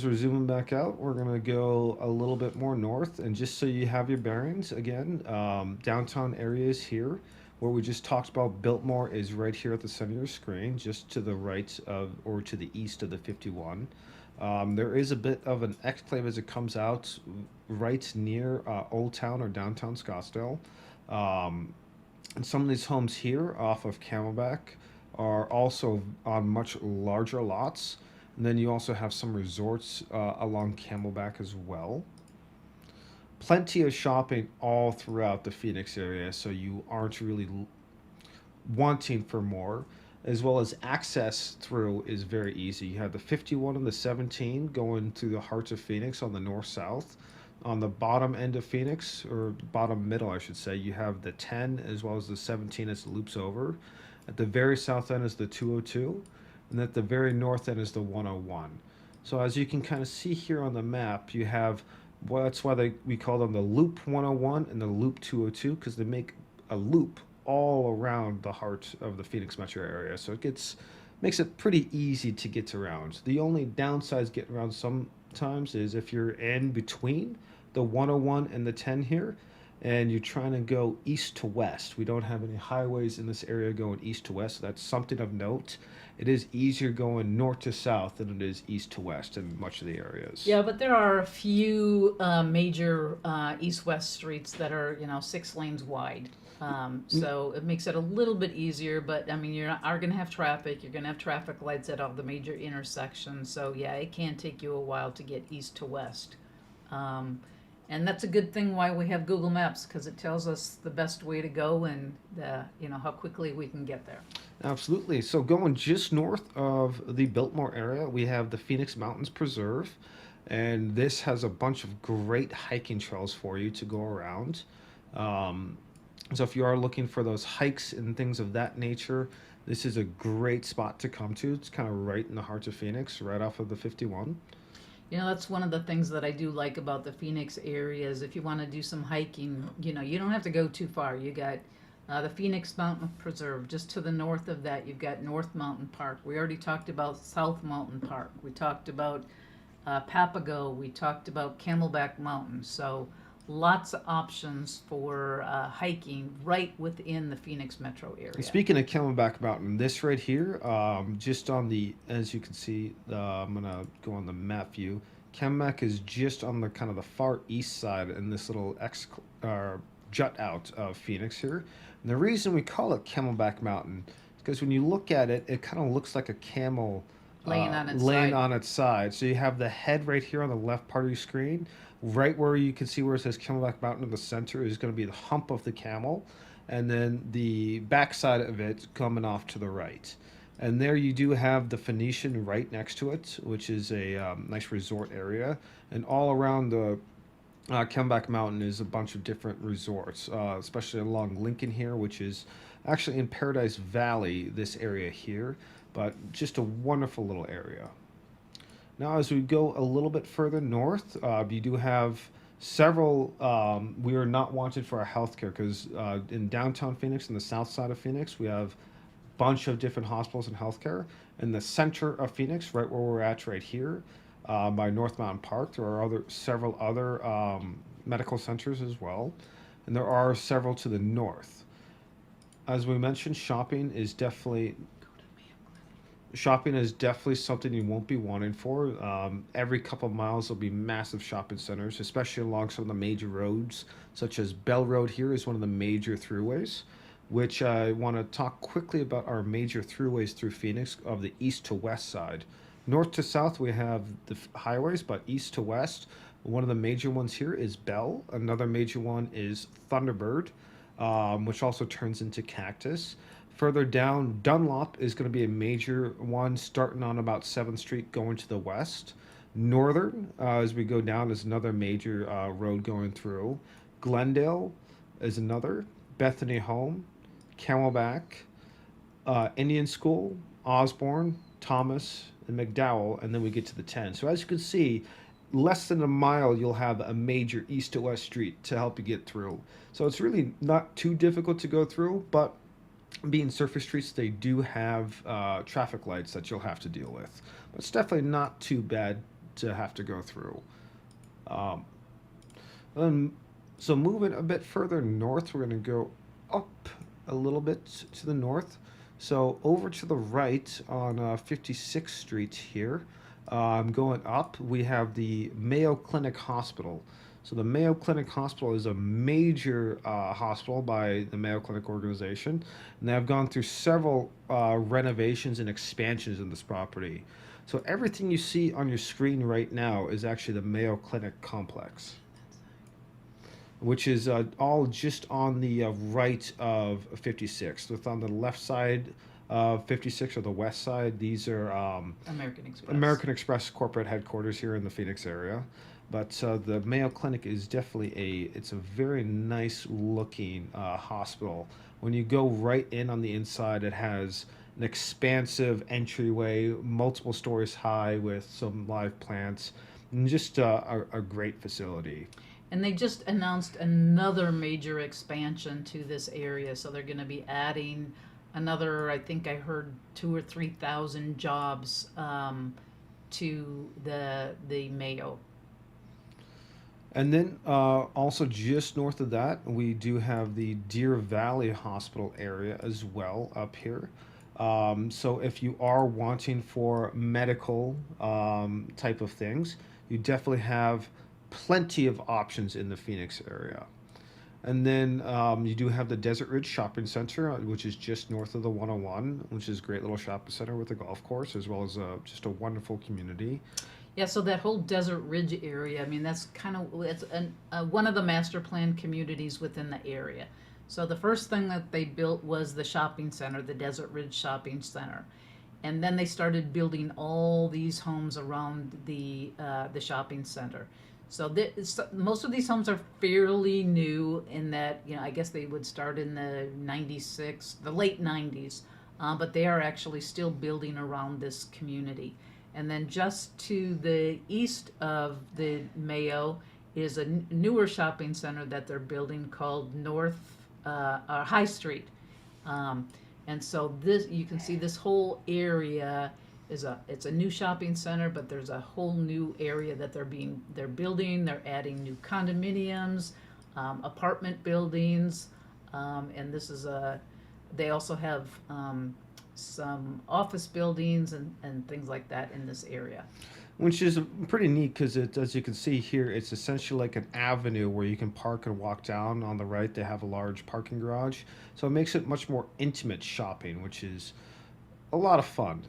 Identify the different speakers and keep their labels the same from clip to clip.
Speaker 1: As we're zooming back out, we're going to go a little bit more north. And just so you have your bearings, again, downtown areas here, where we just talked about Biltmore is right here at the center of your screen, just to the right of, or to the east of the 51. There is a bit of an exclave as it comes out right near Old Town or downtown Scottsdale. Um, and some of these homes here off of Camelback are also on much larger lots. And then you also have some resorts along Camelback as well. Plenty of shopping all throughout the Phoenix area, so you aren't really wanting for more. As well as access through is very easy. You have the 51 and the 17 going through the heart of Phoenix on the north south. On the bottom end of Phoenix, or bottom middle, I should say, you have the 10 as well as the 17 as it loops over. At the very south end is the 202, and at the very north end is the 101. So as you can kind of see here on the map, you have, well, that's why we call them the Loop 101 and the Loop 202, because they make a loop all around the heart of the Phoenix metro area. So makes it pretty easy to get around. The only downsides getting around sometimes is if you're in between the 101 and the 10 here, and you're trying to go east to west. We don't have any highways in this area going east to west, so that's something of note. It is easier going north to south than it is east to west in much of the areas.
Speaker 2: Yeah, but there are a few major east-west streets that are, 6 lanes wide. So it makes it a little bit easier, but I mean, are going to have traffic. You're going to have traffic lights at all the major intersections. So yeah, it can take you a while to get east to west. And that's a good thing why we have Google Maps, because it tells us the best way to go and how quickly we can get there.
Speaker 1: Absolutely. So going just north of the Biltmore area, we have the Phoenix Mountains Preserve, and this has a bunch of great hiking trails for you to go around. So if you are looking for those hikes and things of that nature, this is a great spot to come to. It's kind of right in the heart of Phoenix, right off of the 51.
Speaker 2: That's one of the things that I do like about the Phoenix area is if you want to do some hiking, you don't have to go too far. You got the Phoenix Mountain Preserve. Just to the north of that, you've got North Mountain Park. We already talked about South Mountain Park. We talked about Papago. We talked about Camelback Mountain. So lots of options for hiking right within the Phoenix metro area.
Speaker 1: And speaking of Camelback Mountain, this right here, just on the, as you can see, I'm gonna go on the map view. Camelback is just on the kind of the far east side in this little jut out of Phoenix here. And the reason we call it Camelback Mountain is because when you look at it, it kind of looks like a camel
Speaker 2: Laying on its
Speaker 1: laying
Speaker 2: side.
Speaker 1: on its side. So you have the head right here on the left part of your screen. Right where you can see where it says Camelback Mountain in the center is going to be the hump of the camel, and then the backside of it coming off to the right. And there you do have the Phoenician right next to it, which is a nice resort area. And all around the Camelback Mountain is a bunch of different resorts, especially along Lincoln here, which is actually in Paradise Valley, this area here, but just a wonderful little area. Now, as we go a little bit further north, you do have several. We are not wanted for our healthcare because in downtown Phoenix and the south side of Phoenix, we have a bunch of different hospitals and healthcare. In the center of Phoenix, right where we're at right here, by North Mountain Park, there are several other medical centers as well, and there are several to the north. As we mentioned, shopping is definitely something you won't be wanting for. Every couple of miles, there'll be massive shopping centers, especially along some of the major roads, such as Bell Road here is one of the major throughways, which I want to talk quickly about our major throughways through Phoenix of the east to west side. North to south, we have the highways, but east to west, one of the major ones here is Bell. Another major one is Thunderbird, which also turns into Cactus. Further down, Dunlop is going to be a major one starting on about 7th Street going to the west. Northern, as we go down, is another major road going through. Glendale is another. Bethany Home, Camelback, Indian School, Osborne, Thomas, and McDowell, and then we get to the 10. So as you can see, less than a mile, you'll have a major east to west street to help you get through. So it's really not too difficult to go through, but being surface streets, they do have traffic lights that you'll have to deal with. But it's definitely not too bad to have to go through. Um, and so moving a bit further north, we're going to go up a little bit to the north. So over to the right on 56th Street here, going up, we have the Mayo Clinic Hospital. So the Mayo Clinic Hospital is a major hospital by the Mayo Clinic organization, and they have gone through several renovations and expansions in this property. So everything you see on your screen right now is actually the Mayo Clinic complex, which is all just on the right of 56. With on the left side of 56 or the west side, these are
Speaker 2: American Express.
Speaker 1: American Express corporate headquarters here in the Phoenix area. But the Mayo Clinic is definitely it's a very nice looking hospital. When you go right in on the inside, it has an expansive entryway, multiple stories high with some live plants, and just a great facility.
Speaker 2: And they just announced another major expansion to this area, so they're going to be adding another. I think I heard 2,000 or 3,000 jobs to the Mayo.
Speaker 1: And then also just north of that, we do have the Deer Valley Hospital area as well up here. So if you are wanting for medical type of things, you definitely have plenty of options in the Phoenix area. And then you do have the Desert Ridge Shopping Center, which is just north of the 101, which is a great little shopping center with a golf course, as well as just a wonderful community.
Speaker 2: Yeah, so that whole Desert Ridge area, I mean, that's kind of it's one of the master plan communities within the area. So the first thing that they built was the shopping center, the Desert Ridge Shopping Center, and then they started building all these homes around the shopping center. So most of these homes are fairly new in that, I guess they would start in the 96, the late 90s, but they are actually still building around this community. And then just to the east of the Mayo is a newer shopping center that they're building called High Street. And so you can see this whole area it's a new shopping center, but there's a whole new area that they're building. They're adding new condominiums, apartment buildings, and they also have some office buildings and things like that in this area.
Speaker 1: Which is pretty neat because as you can see here, it's essentially like an avenue where you can park and walk down. On the right, they have a large parking garage. So it makes it much more intimate shopping, which is a lot of fun.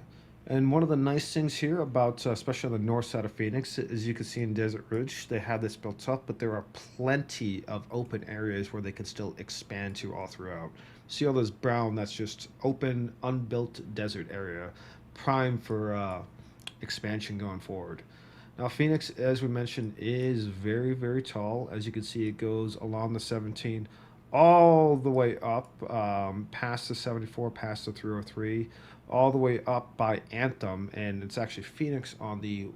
Speaker 1: And one of the nice things here about, especially on the north side of Phoenix, as you can see in Desert Ridge, they have this built up, but there are plenty of open areas where they can still expand to all throughout. See all this brown, that's just open, unbuilt desert area, prime for expansion going forward. Now, Phoenix, as we mentioned, is very, very tall. As you can see, it goes along the 17 all the way up, past the 74, past the 303, all the way up by Anthem, and it's actually Phoenix on the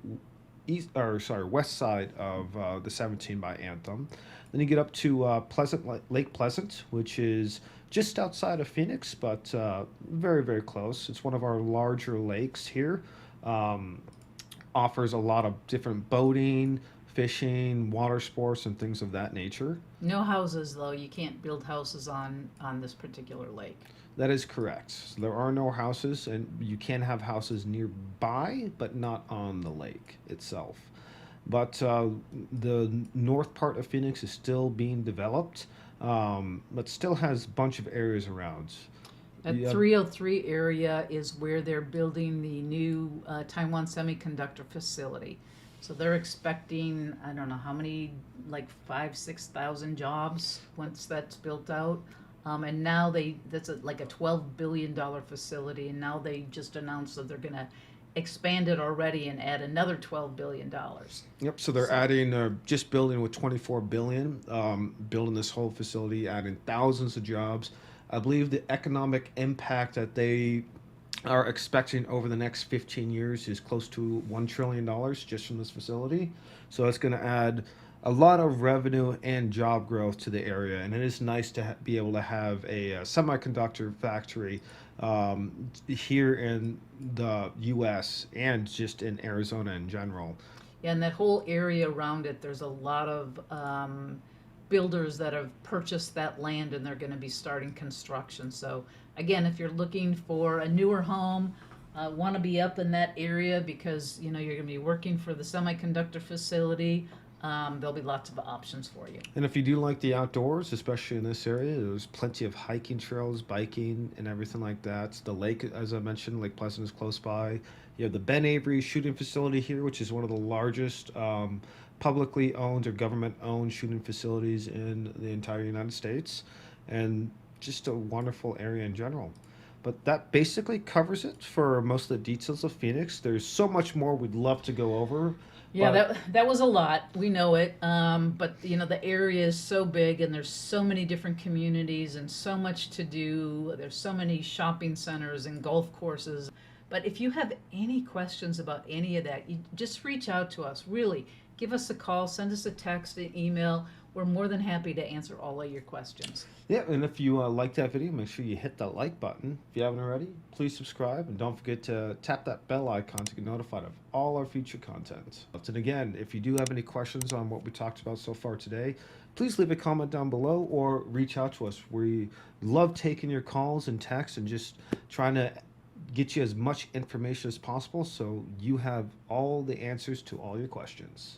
Speaker 1: west side of the 17 by Anthem. Then you get up to Lake Pleasant, which is just outside of Phoenix, but very, very close. It's one of our larger lakes here. Offers a lot of different boating, fishing, water sports, and things of that nature.
Speaker 2: No houses, though. You can't build houses on this particular lake.
Speaker 1: That is correct. So there are no houses, and you can have houses nearby, but not on the lake itself. But the north part of Phoenix is still being developed, but still has a bunch of areas around.
Speaker 2: That 303 area is where they're building the new Taiwan Semiconductor facility. So they're expecting, I don't know how many, like 6,000 jobs once that's built out. And now that's like a $12 billion facility, and now they just announced that they're going to expand it already and add another $12 billion.
Speaker 1: Yep, so they're adding, just building with $24 billion, building this whole facility, adding thousands of jobs. I believe the economic impact that they are expecting over the next 15 years is close to $1 trillion just from this facility. So it's going to add a lot of revenue and job growth to the area, and it is nice to be able to have a semiconductor factory here in the U.S. and just in Arizona in general.
Speaker 2: And that whole area around it, there's a lot of builders that have purchased that land and they're going to be starting construction. So again, if you're looking for a newer home, want to be up in that area because you're going to be working for the semiconductor facility, there'll be lots of options for you.
Speaker 1: And if you do like the outdoors, especially in this area, there's plenty of hiking trails, biking, and everything like that. The lake, as I mentioned, Lake Pleasant is close by. You have the Ben Avery shooting facility here, which is one of the largest publicly owned or government owned shooting facilities in the entire United States, and just a wonderful area in general. But that basically covers it for most of the details of Phoenix. There's so much more we'd love to go over.
Speaker 2: Yeah,
Speaker 1: But
Speaker 2: that was a lot. We know it. But the area is so big and there's so many different communities and so much to do. There's so many shopping centers and golf courses. But if you have any questions about any of that, you just reach out to us. Really, give us a call, send us a text, an email. We're more than happy to answer all of your questions.
Speaker 1: yeah, and if you like that video, make sure you hit that like button. If you haven't already, please subscribe and don't forget to tap that bell icon to get notified of all our future content. And again, if you do have any questions on what we talked about so far today, please leave a comment down below or reach out to us. We love taking your calls and texts and just trying to get you as much information as possible so you have all the answers to all your questions.